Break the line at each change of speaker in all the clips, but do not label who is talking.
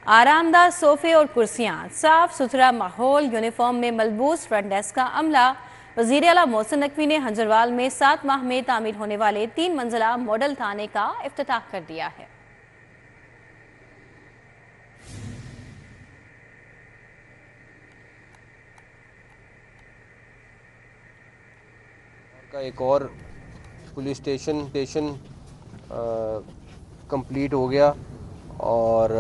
आरामदाह सोफे और कुर्सियाँ, साफ सुथरा माहौल, यूनिफॉर्म में मलबूस फ्रंट डेस्क का अमला। वज़ीर आला मोहसिन नकवी ने हंजरवाल में 7 माह में तामीर होने वाले 3 मंजिला मॉडल थाने का इफ्तिताह कर दिया है।
का एक और पुलिस स्टेशन कंप्लीट हो गया और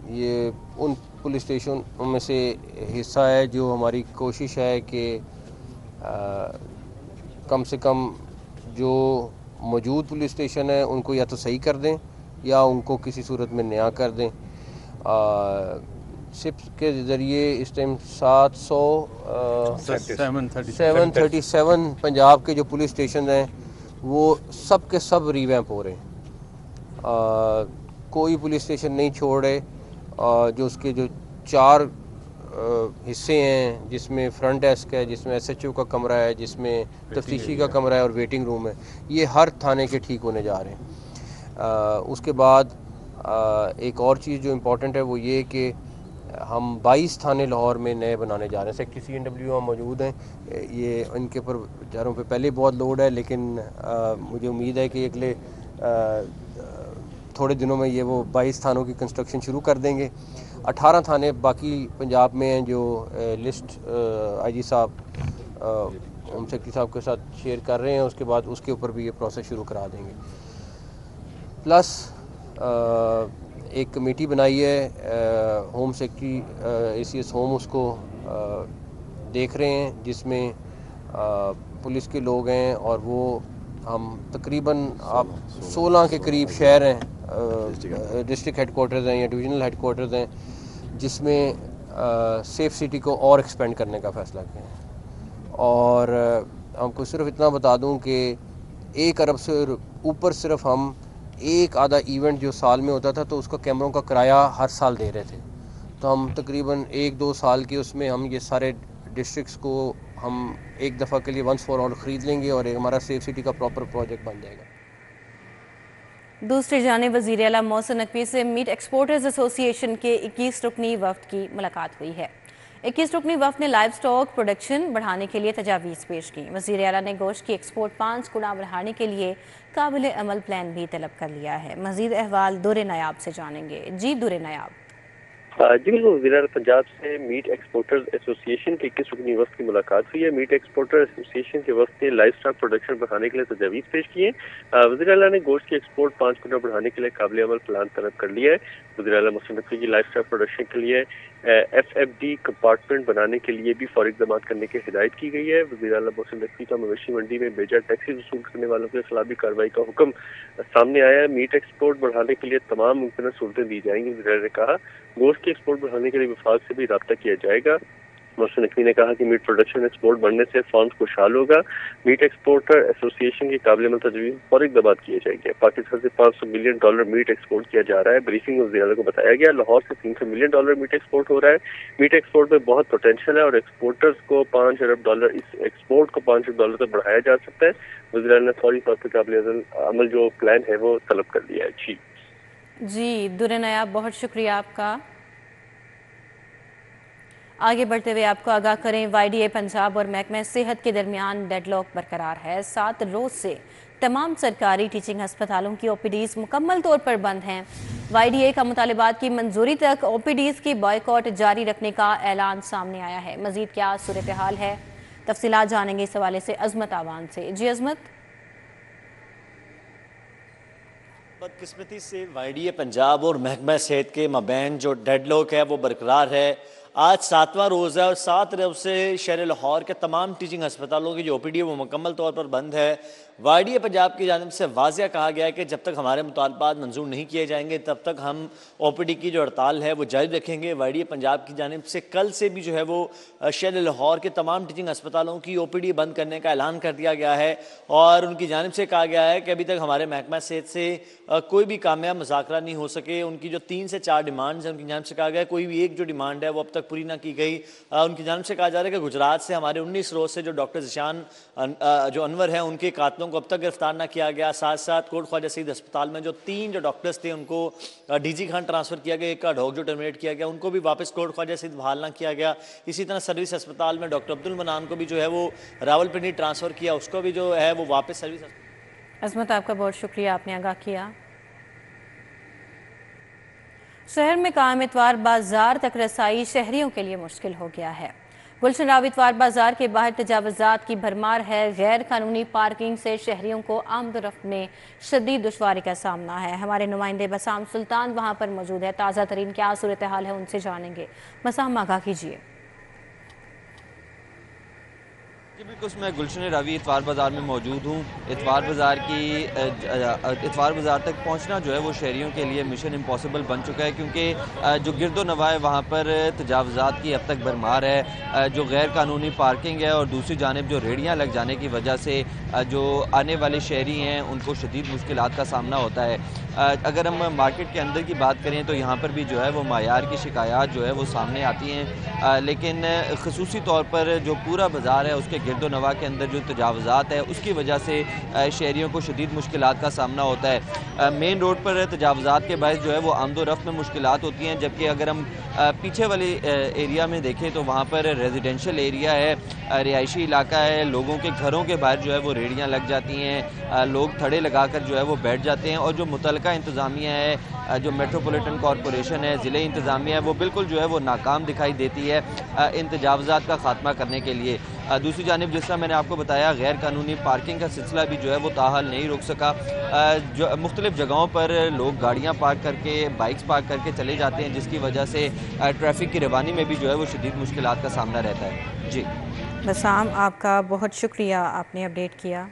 ये उन पुलिस स्टेशनों में से हिस्सा है जो हमारी कोशिश है कि कम से कम जो मौजूद पुलिस स्टेशन है उनको या तो सही कर दें या उनको किसी सूरत में नया कर दें। सिप्स के ज़रिए इस टाइम 737 पंजाब के जो पुलिस स्टेशन हैं वो सब के सब रीवैम्प हो रहे हैं। कोई पुलिस स्टेशन नहीं छोड़ रहे। जो उसके जो 4 हिस्से हैं जिसमें फ्रंट डेस्क है, जिसमें SHO का कमरा है, जिसमें तफ्तीशी का कमरा है और वेटिंग रूम है, ये हर थाने के ठीक होने जा रहे हैं। उसके बाद एक और चीज़ जो इम्पोर्टेंट है वो ये कि हम 22 थाने लाहौर में नए बनाने जा रहे हैं। सेक्टर CNW मौजूद हैं, ये इनके ऊपर बेचारों पे पहले बहुत लोड है, लेकिन मुझे उम्मीद है कि अगले थोड़े दिनों में ये वो 22 थानों की कंस्ट्रक्शन शुरू कर देंगे। 18 थाने बाकी पंजाब में हैं जो लिस्ट IG साहब होम सेक्रेटरी साहब के साथ शेयर कर रहे हैं। उसके बाद उसके ऊपर भी ये प्रोसेस शुरू करा देंगे। प्लस एक कमेटी बनाई है, होम सेक्रेटरी ACS होम उसको देख रहे हैं, जिसमें पुलिस के लोग हैं और वो हम तकरीबन आप 16 के करीब शहर हैं, डिस्ट्रिक्ट हेडकोार्टर्स हैं या डिविजनल हेडकोार्टर्स हैं, जिसमें सेफ सिटी को और एक्सपेंड करने का फ़ैसला किया है। और आपको सिर्फ इतना बता दूं कि 1 अरब से ऊपर सिर्फ हम एक आधा इवेंट जो साल में होता था तो उसका कैमरों का किराया हर साल दे रहे थे। तो हम तकरीबन 1-2 साल के उसमें हम ये सारे डिस्ट्रिक्ट्स को हम एक दफ़ा के लिए वंस फॉर ऑल ख़रीद लेंगे और एक हमारा सेफ सिटी का प्रॉपर प्रोजेक्ट बन जाएगा।
दूसरी जानिब वज़ीर आला मोहसिन नकवी से मीट एक्सपोर्टर्स एसोसिएशन के 21 रुकनी वफ़द की मुलाकात हुई है। 21 रुकनी वफ़द ने लाइव स्टॉक प्रोडक्शन बढ़ाने के लिए तजावीज़ पेश की। वज़ीर आला ने गोश्त की एक्सपोर्ट 5 गुना बढ़ाने के लिए काबिल अमल प्लान भी तलब कर लिया है। मज़ीद अहवाल दुर्रे नायाब से जानेंगे। जी दुर्रे नायाब।
जी बिल्कुल, वज़ीर पंजाब से मीट एक्सपोर्टर्स एसोसिएशन के 21 रुकनी वफ़द की मुलाकात हुई है। मीट एक्सपोर्टर एसोसिएशन के वफ़द ने लाइव स्टॉक प्रोडक्शन बढ़ाने के लिए तजावीज़ पेश की है। वज़ीर आला ने गोश्त की एक्सपोर्ट 5 गुना बढ़ाने के लिए काबिल अमल प्लान तलब कर लिया है। वज़ीर आला मोहसिन नकवी की लाइव स्टॉक प्रोडक्शन के लिए FFD कंपार्टमेंट बनाने के लिए भी फौरी इक़दाम करने की हिदायत की गई है। वज़ीर आला मोहसिन नकवी का मवेशी मंडी में बेजा टैक्सी वसूल करने वालों के खिलाफ भी कार्रवाई का हुक्म सामने आया है। मीट एक्सपोर्ट बढ़ाने के लिए तमाम मुमकिन सहूलतें दी जाएंगी। वज़ीर आला ने कहा गोश्त की एक्सपोर्ट बढ़ाने के लिए विभाग से भी राब्ता किया जाएगा। मोहसिन नकवी ने कहा कि मीट प्रोडक्शन एक्सपोर्ट बढ़ने से फार्म्स खुशहाल होगा। मीट एक्सपोर्टर एसोसिएशन की काबिल अमल तजवीज़ फौरी इक़दाम किए जाएंगे। पाकिस्तान से $500 मिलियन मीट एक्सपोर्ट किया जा रहा है। ब्रीफिंग में वज़ीर आला को बताया गया लाहौर से $300 मिलियन मीट एक्सपोर्ट हो रहा है। मीट एक्सपोर्ट में बहुत पोटेंशियल है और एक्सपोर्टर्स को $5 अरब इस एक्सपोर्ट को $5 अरब तक बढ़ाया जा सकता है। वज़ीर आला ने फौरी तौर पर काबिल अमल जो प्लान है वो तलब कर लिया है।
जी दुर्रे नायाब, बहुत शुक्रिया आपका। आगे बढ़ते हुए आपको आगाह करें, YDA पंजाब और महकमा सेहत के दरमियान डेडलॉक बरकरार है। 7 रोज से तमाम सरकारी टीचिंग अस्पतालों की OPDs मुकम्मल तौर पर बंद हैं। YDA का मुतालिबात की मंजूरी तक OPDs की बॉयकॉट जारी रखने का ऐलान सामने आया है। मजीद क्या सूरत हाल है, तफसीलात जानेंगे इस हवाले से अजमत आवान से। जी अजमत।
बदकिस्मती से YDA पंजाब और महकमा सेहत के मबैन जो डेडलॉक है वो बरकरार है। आज 7वां रोज़ है और 7 रोज़ से शहर लाहौर के तमाम टीचिंग अस्पतालों की जो OPD है वो मुकम्मल तौर पर बंद है। YDA पंजाब की जानिब से वाज़िया कहा गया है कि जब तक हमारे मुतालबात मंजूर नहीं किए जाएंगे तब तक हम OPD की जो हड़ताल है वो जारी रखेंगे। YDA पंजाब की जानिब से कल से भी जो है वो शहर लाहौर के तमाम टीचिंग अस्पतालों की OPD बंद करने का ऐलान कर दिया गया है और उनकी जानिब से कहा गया है कि अभी तक हमारे महकमा सेहत से कोई भी कामयाब मुज़ाकरा नहीं हो सके। उनकी जो 3 से 4 डिमांड्स हैं उनकी जानिब से कहा गया है कोई भी एक जो डिमांड है वो अब तक पूरी ना की गई। उनकी जानिब से कहा जा रहा है कि गुजरात से हमारे 19 रोज़ से जो डॉक्टर ज़िशान जो अनवर हैं उनके कातलों قاتلوں کو اب تک گرفتار نہ کیا گیا. ساتھ ساتھ کوٹ خواجہ سعید ہسپتال میں جو 3 ڈاکٹرز تھے ان کو ڈی جی خان ٹرانسفر کیا گیا, ایک کا ڈھوک جو ٹرمینیٹ کیا گیا ان کو بھی واپس کوٹ خواجہ سعید بحال نہ کیا گیا. اسی طرح سروس ہسپتال میں ڈاکٹر عبد المنان کو بھی جو ہے وہ راول پنڈی ٹرانسفر کیا, اس کو بھی جو ہے وہ واپس سروس.
عظمت آپ کا بہت شکریہ, آپ نے آگاہ کیا. شہر میں قائم اتوار بازار تک رسائی شہریوں کے لیے مشکل ہو گیا ہے. گلشن راو اتوار بازار کے باہر تجاوزات کی بھرمار ہے. غیر قانونی پارکنگ سے شہریوں کو آمد و رفت میں شدید دشواری کا سامنا ہے. ہمارے نمائندے بسام سلطان وہاں پر موجود ہے. تازہ ترین کیا صورتحال ہے ان سے جانیں گے. بسام, آگاہ کیجیے.
جی بالکل, میں گلشن راوی اتوار بازار میں موجود ہوں. اتوار بازار تک پہنچنا جو ہے وہ شہریوں کے لیے مشن امپاسبل بن چکا ہے, کیونکہ جو گرد و نواح ہے وہاں پر تجاوزات کی اب تک بھرمار ہے. جو غیر قانونی پارکنگ ہے اور دوسری جانب جو ریڑیاں لگ جانے کی وجہ سے جو آنے والے شہری ہیں ان کو شدید مشکلات کا سامنا ہوتا ہے. اگر ہم مارکیٹ کے اندر کی بات کریں تو یہاں پر بھی جو ہے وہ معیار کی شکایات جو ہے وہ سامنے آتی ہیں, لیکن خصوصی طور پر جو پورا بازار ہے اس کے گرد و نواح کے اندر جو تجاوزات ہے اس کی وجہ سے شہریوں کو شدید مشکلات کا سامنا ہوتا ہے. مین روڈ پر تجاوزات کے باعث جو ہے وہ آمد و رفت میں مشکلات ہوتی ہیں, جبکہ اگر ہم پیچھے والے ایریا میں دیکھیں تو وہاں پر ریزیڈینشل ایریا ہے, رہائشی علاقہ ہے. لوگوں کے گھروں کے باہر جو ہے وہ ریڑیاں لگ جاتی ہیں, لوگ تھڑے لگا کر جو ہے وہ بیٹھ جاتے ہیں, اور جو متعلقہ انتظامیہ ہے, جو میٹروپولیٹن کارپوریشن ہے, ضلعی انتظامیہ ہے, وہ بالکل جو ہے وہ ناکام دکھائی دیتی ہے ان تجاوزات کا خاتمہ کرنے کے لیے. دوسری جانب جس طرح میں نے آپ کو بتایا, غیر قانونی پارکنگ کا سلسلہ بھی جو ہے وہ تاحال نہیں رک سکا. جو مختلف جگہوں پر لوگ گاڑیاں پارک کر کے, بائکس پارک کر کے چلے جاتے ہیں, جس کی وجہ سے ٹریفک کی روانی میں بھی جو ہے وہ شدید مشکلات کا سامنا رہتا ہے. جی
بسام, آپ کا بہت شکریہ, آپ نے اپڈیٹ کیا.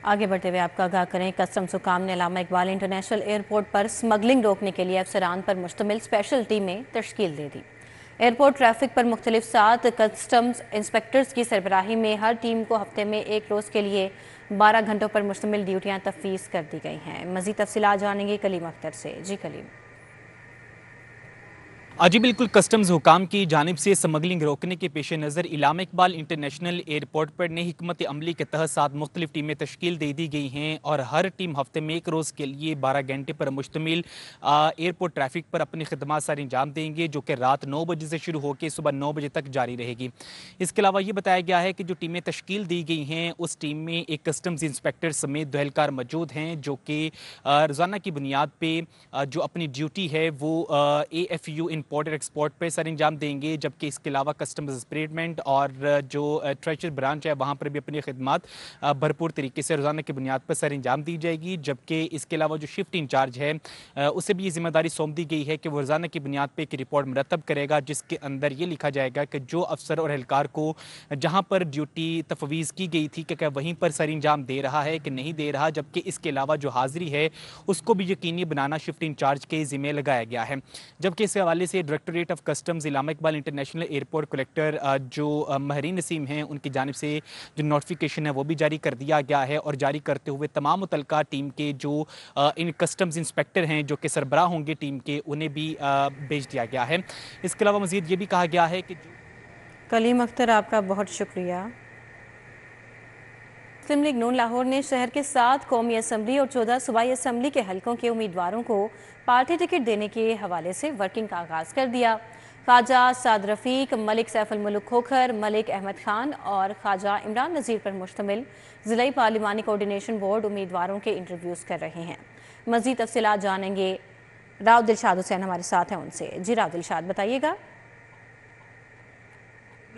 آگے بڑھتے ہوئے آپ کا آگاہ کریں, کسٹمز حکام نے علامہ اقبال انٹرنیشنل ایئرپورٹ پر سمگلنگ روکنے کے لیے افسران پر مشتمل اسپیشل ٹیمیں تشکیل دے دی. ایئرپورٹ ٹریفک پر مختلف 7 کسٹمز انسپیکٹرز کی سربراہی میں ہر ٹیم کو ہفتے میں 1 روز کے لیے 12 گھنٹوں پر مشتمل ڈیوٹیاں تفویض کر دی گئی ہیں. مزید تفصیلات جانیں گے کلیم اختر سے. جی کلیم.
جی بالکل, کسٹمز حکام کی جانب سے سمگلنگ روکنے کے پیش نظر علامہ اقبال انٹرنیشنل ایئرپورٹ پر نئی حکمت عملی کے تحت 7 مختلف ٹیمیں تشکیل دے دی گئی ہیں, اور ہر ٹیم ہفتے میں 1 روز کے لیے 12 گھنٹے پر مشتمل ایئرپورٹ ٹریفک پر اپنی خدمات سر انجام دیں گے, جو کہ رات 9 بجے سے شروع ہو کے صبح 9 بجے تک جاری رہے گی. اس کے علاوہ یہ بتایا گیا ہے کہ جو ٹیمیں تشکیل دی گئی ہیں اس ٹیم میں ایک کسٹمز انسپیکٹر سمیت 2 اہلکار موجود ہیں, جو کہ روزانہ کی بنیاد پہ جو اپنی ڈیوٹی ہے وہ AFU امپورٹ اور ایکسپورٹ پہ سر انجام دیں گے, جبکہ اس کے علاوہ کسٹمز اسپریڈمنٹ اور جو ٹریچر برانچ ہے وہاں پر بھی اپنی خدمات بھرپور طریقے سے روزانہ کی بنیاد پر سر انجام دی جائے گی. جبکہ اس کے علاوہ جو شفٹ انچارج ہے اسے بھی یہ ذمہ داری سونپ دی گئی ہے کہ وہ روزانہ کی بنیاد پہ ایک رپورٹ مرتب کرے گا, جس کے اندر یہ لکھا جائے گا کہ جو افسر اور اہلکار کو جہاں پر ڈیوٹی تفویض کی گئی تھی کہ کیا وہیں پر سر انجام دے رہا ہے کہ نہیں دے رہا, جبکہ اس کے علاوہ جو حاضری ہے اس کو بھی یقینی بنانا شفٹ انچارج کے ذمہ لگایا گیا ہے. جبکہ اس حوالے سے directorate of customs Allama Iqbal international airport collector جو مہرین نسیم ہیں ان کی جانب سے جو نوٹیفیکیشن ہے وہ بھی جاری کر دیا گیا ہے, اور جاری کرتے ہوئے تمام متعلقہ ٹیم کے جو ان کسٹمز انسپیکٹر ہیں جو کہ سربراہ ہوں گے ٹیم کے, انہیں بھی بھیج دیا گیا ہے. اس کے علاوہ مزید یہ بھی کہا گیا ہے کہ
کلیم اختر, آپ کا بہت شکریہ. مسلم لیگ نون لاہور نے شہر کے 7 قومی اسمبلی اور 14 صوبائی اسمبلی کے حلقوں کے امیدواروں کو پارٹی ٹکٹ دینے کے حوالے سے ورکنگ کا آغاز کر دیا. خواجہ سعد رفیق, ملک سیف الملک کھوکھر, ملک احمد خان اور خواجہ عمران نذیر پر مشتمل ضلعی پارلیمانی کوارڈینیشن بورڈ امیدواروں کے انٹرویوز کر رہے ہیں. مزید تفصیلات جانیں گے, راؤ دلشاد حسین ہمارے ساتھ ہیں ان سے. جی راؤ دلشاد, بتائیے گا.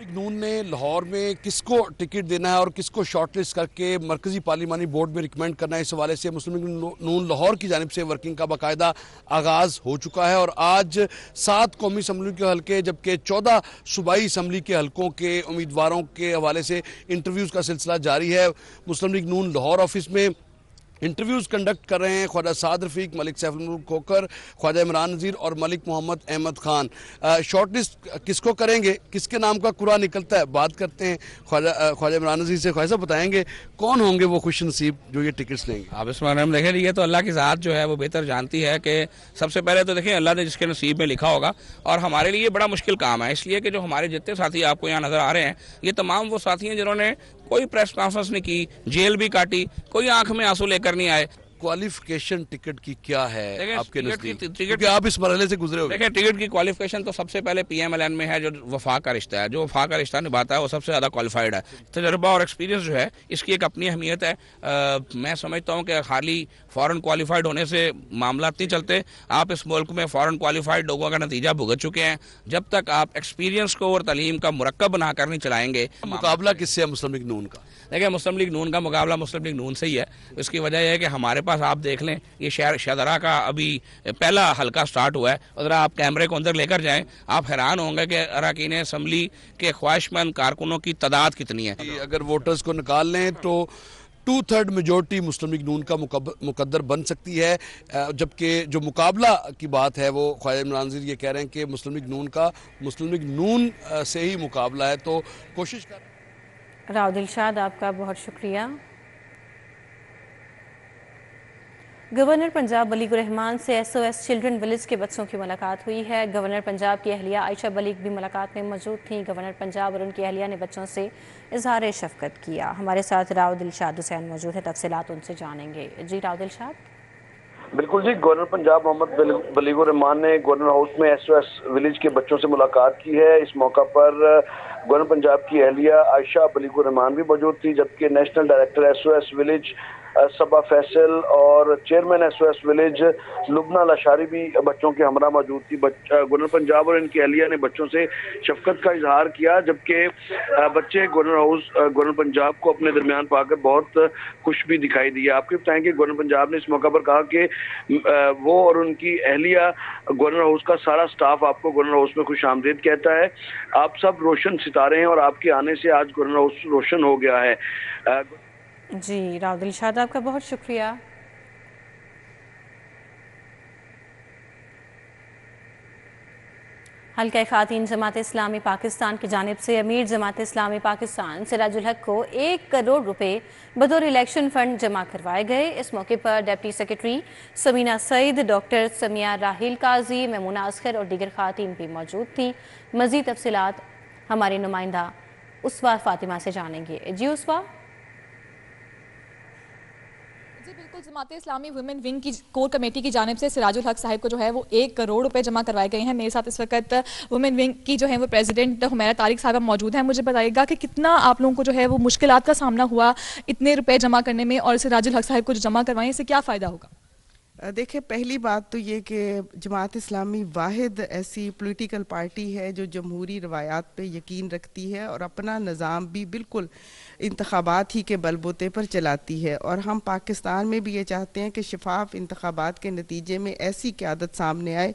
نون نے لاہور میں کس کو ٹکٹ دینا ہے اور کس کو شارٹ لسٹ کر کے مرکزی پارلیمانی بورڈ میں ریکمینڈ کرنا ہے, اس حوالے سے مسلم لیگ نون لاہور کی جانب سے ورکنگ کا باقاعدہ آغاز ہو چکا ہے, اور آج 7 قومی اسمبلی کے حلقے جبکہ 14 صوبائی اسمبلی کے حلقوں کے امیدواروں کے حوالے سے انٹرویوز کا سلسلہ جاری ہے. مسلم لیگ نون لاہور آفس میں इंटरव्यूज़ कंडक्ट कर रहे हैं ख्वाजा साद रफ़ीक, मलिक सैफ मुल्क खोखर, ख्वाजा इमरान नज़ीर और मलिक मोहम्मद अहमद खान। शॉर्ट लिस्ट किसको करेंगे, किसके नाम का कुरा निकलता है, बात करते हैं ख्वाजा इमरान नज़ीर से। ख्वाजा बताएंगे कौन होंगे वो खुश नसीब जो ये टिकट्स लेंगे।
आप इस बारे में देखें, ये तो अल्लाह की ज़ात जो है वो बेहतर जानती है कि सबसे पहले तो देखें अल्लाह ने जिसके नसीब में लिखा होगा, और हमारे लिए बड़ा मुश्किल काम है, इसलिए कि जो हमारे जितने साथी आपको यहाँ नज़र आ रहे हैं ये तमाम वो साथी हैं जिन्होंने कोई प्रेस कॉन्फ्रेंस नहीं की, जेल भी काटी, कोई आंख में आंसू लेकर नहीं आए।
क्वालिफिकेशन टिकट की क्या है आपके नजदीक,
टिकट
क्योंकि आप इस मरहले से गुजरे हो?
देखिए, टिकट की क्वालिफिकेशन तो सबसे पहले PMLN में है, जो वफा का रिश्ता है, जो वफा का रिश्ता निभाता है वो सबसे ज़्यादा क्वालिफाइड है। तजर्बा और एक्सपीरियंस जो है इसकी एक अपनी अहमियत है। मैं समझता हूँ कि खाली फ़ॉरन क्वालिफाइड होने से मामला नहीं चलते। आप इस मुल्क में फ़ॉरन क्वालिफाइड लोगों का नतीजा भुगत चुके हैं। जब तक आप एक्सपीरियंस को और तालीम का मुरक्कब बनाकर नहीं चलाएंगे।
मुकाबला किससे है मुस्लिम लीग नून का?
देखिए, मुस्लिम लीग नून का मुकाबला मुस्लिम लीग नून से ही है। इसकी वजह यह है कि हमारे पास आप देख लें, ये शहर शाहदरा का अभी पहला हल्का स्टार्ट हुआ है। अगर आप कैमरे को अंदर लेकर जाएं, आप हैरान होंगे कि अरकान असम्बली के ख्वाहिशमंद कारकुनों की तादाद कितनी है।
अगर वोटर्स को निकाल लें तो 2/3 मेजोरिटी मुस्लिम लीग नून का मुकद्दर बन सकती है, जबकि जो मुकाबला की बात है वो ख्वाजा इमरान नज़ीर ये कह रहे हैं कि मुस्लिम लीग नून का मुस्लिम लीग नून से ही मुकाबला है। तो कोशिश कर
राव दिलशाद, आपका बहुत शुक्रिया। गवर्नर पंजाब बलीग रहमान से SOS चिल्ड्रन विलेज के बच्चों की मुलाकात हुई है। गवर्नर पंजाब की अहलिया आयशा बलीग भी मुलाकात में मौजूद थीं। गवर्नर पंजाब और उनकी अहलिया ने बच्चों से इजहार शफकत किया। हमारे साथ राव दिलशाद हुसैन मौजूद है, तफसीलात उनसे जानेंगे। जी राव दिलशाद।
बिल्कुल जी, गवर्नर पंजाब मोहम्मद बलीग रहमान ने गवर्नर हाउस में SOS विलेज के बच्चों से मुलाकात की है। इस मौका पर गवर्नर पंजाब की अहलिया आयशा बलीग रहमान भी मौजूद थी, जबकि नेशनल डायरेक्टर SOS विलेज सबा फैसल और chairman SOS village Lubna Lashari भी बच्चों के हमरा मौजूद थी। गवर्नर पंजाब और इनकी अहलिया ने बच्चों से शफकत का इजहार किया, जबकि बच्चे गवर्नर पंजाब को अपने दरमियान पाकर बहुत खुश भी दिखाई दिया। आपको बताएं कि गवर्नर पंजाब ने इस मौका पर कहा कि वो और उनकी अहलिया, गवर्नर हाउस का सारा स्टाफ आपको गवर्नर हाउस में खुश आमदीद कहता है। आप सब रोशन सितारे हैं और आपके आने से आज गवर्नर हाउस रोशन हो गया है।
जी राव दिलशाद, आपका बहुत शुक्रिया। हल्का ख़ातीन जमात इस्लामी पाकिस्तान की जानिब से अमीर जमात इस्लामी पाकिस्तान सिराजुल हक को 1 करोड़ रुपए बतौर इलेक्शन फंड जमा करवाए गए। इस मौके पर deputy secretary Samina Saeed, doctor Samia Rahil Qazi, Maimoona Asghar और दीगर ख़ातीन भी मौजूद थीं। मज़ीद तफसीलात हमारी नुमाइंदा उसवा फातिमा से जानेंगे। जी उसवा।
बिल्कुल, जमात इस्लामी वुमेन विंग की कोर कमेटी की जानिब से सिराजुल हक साहिब को जो है वो 1 करोड़ रुपए जमा करवाए गए हैं। मेरे साथ इस वक्त वुमेन विंग की जो है वो प्रेसिडेंट हुमैरा तारिक साहब मौजूद हैं। मुझे बताइएगा कि कितना आप लोगों को जो है वो मुश्किलात का सामना हुआ इतने रुपए जमा करने में, और सिराजुल हक साहिब को जो जमा करवाएं इससे क्या फ़ायदा होगा?
देखिए, पहली बात तो ये कि जमात इस्लामी वाहिद ऐसी पॉलिटिकल पार्टी है जो जमहूरी रवायात पे यकीन रखती है और अपना निज़ाम भी बिल्कुल इंतखाबात ही के बलबूते पर चलाती है। और हम पाकिस्तान में भी ये चाहते हैं कि शफाफ इंतखाबात के नतीजे में ऐसी क़यादत सामने आए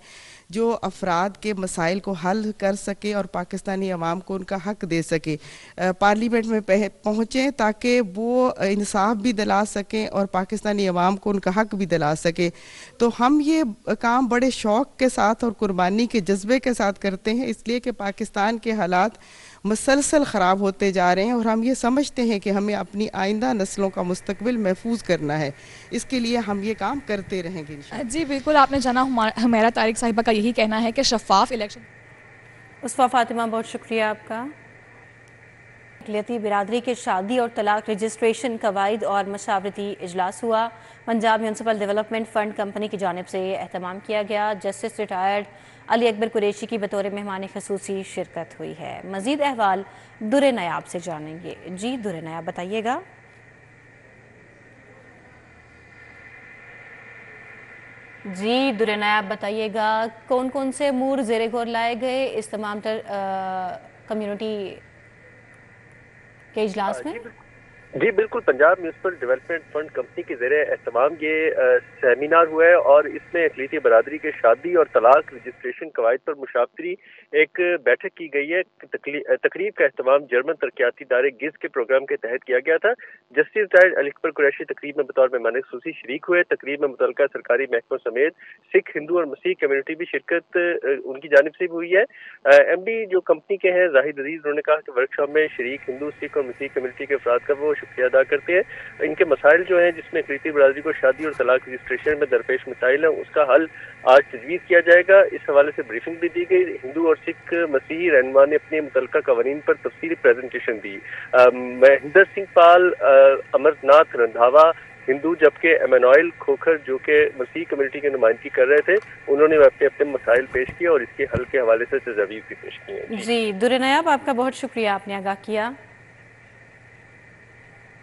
जो अफराद के मसाइल को हल कर सके और पाकिस्तानी अवाम को उनका हक दे सके, पार्लियामेंट में पहुँचें ताकि वो इंसाफ भी दिला सकें और पाकिस्तानी अवाम को उनका हक भी दिला सके। तो हम ये काम बड़े शौक़ के साथ और कुर्बानी के जज्बे के साथ करते हैं, इसलिए कि पाकिस्तान के हालात मुसलसल ख़राब होते जा रहे हैं और हम ये समझते हैं कि हमें अपनी आइंदा नस्लों का मुस्तकबिल महफूज करना है। इसके लिए हम ये काम करते रहेंगे।
जी बिल्कुल, आपने जाना हुमैरा तारिक साहिबा का यही कहना है कि शफाफ इलेक्शन।
उसफा फातिमा, बहुत शुक्रिया आपका। अक़लियती बिरादरी के शादी और तलाक रजिस्ट्रेशन कवायद और मशावरती इजलास हुआ। Punjab municipal development fund company की जानिब से एहतमाम किया गया। जस्टिस रिटायर्ड अली अकबर कुरैशी की बतौर मेहमान ख़ुसूसी शिरकत हुई है। मज़ीद अहवाल दुरे नयाब से जानेंगे। जी दुरे नयाब, बताइएगा। जी दुरे नयाब, बताइएगा कौन कौन से अमूर ज़ेरे गौर लाए गए इस तमाम कम्युनिटी के इजलास में?
جی بالکل، Punjab municipal development fund company کے زیر اہتمام یہ سیمینار ہوا ہے اور اس میں اقلیتی برادری کے شادی اور طلاق رجسٹریشن قواعد پر مشاورتی ایک بیٹھک کی گئی ہے۔ تقریب کا اہتمام جرمن ترقیاتی ادارے گز کے پروگرام کے تحت کیا گیا تھا۔ جسٹس ریٹائرڈ علی اکبر قریشی تقریب میں بطور مہمان خصوصی شریک ہوئے۔ تقریب میں متعلقہ سرکاری محکموں سمیت سکھ، ہندو اور مسیح کمیونٹی بھی شرکت ان کی جانب سے بھی ہوئی ہے۔ ایم ڈی جو کمپنی کے ہیں زاہد عزیز، انہوں نے کہا کہ ورکشاپ میں شریک ہندو، سکھ اور مسیح کمیونٹی کے افراد کا وہ شکریہ ادا کرتے ہیں۔ ان کے مسائل جو ہیں جس میں اقلیتی برادری کو شادی اور طلاق رجسٹریشن میں درپیش مسائل ہیں اس کا حل آج تجویز کیا جائے گا۔ اس حوالے سے بریفنگ بھی دی گئی۔ ہندو اور سکھ مسیحی رہنما نے اپنے متعلقہ قوانین پر تفصیلی پریزنٹیشن دی۔ مہندر سنگھ پال امرت ناتھ رندھاوا ہندو، جبکہ ایمانوئل کھوکھر جو کہ مسیحی کمیونٹی کی نمائندگی کر رہے تھے، انہوں نے اپنے مسائل پیش کیے اور اس کے حل کے حوالے سے تجاویز بھی پیش کی ہیں۔
جی در نیاب، آپ کا بہت شکریہ، آپ نے آگاہ کیا۔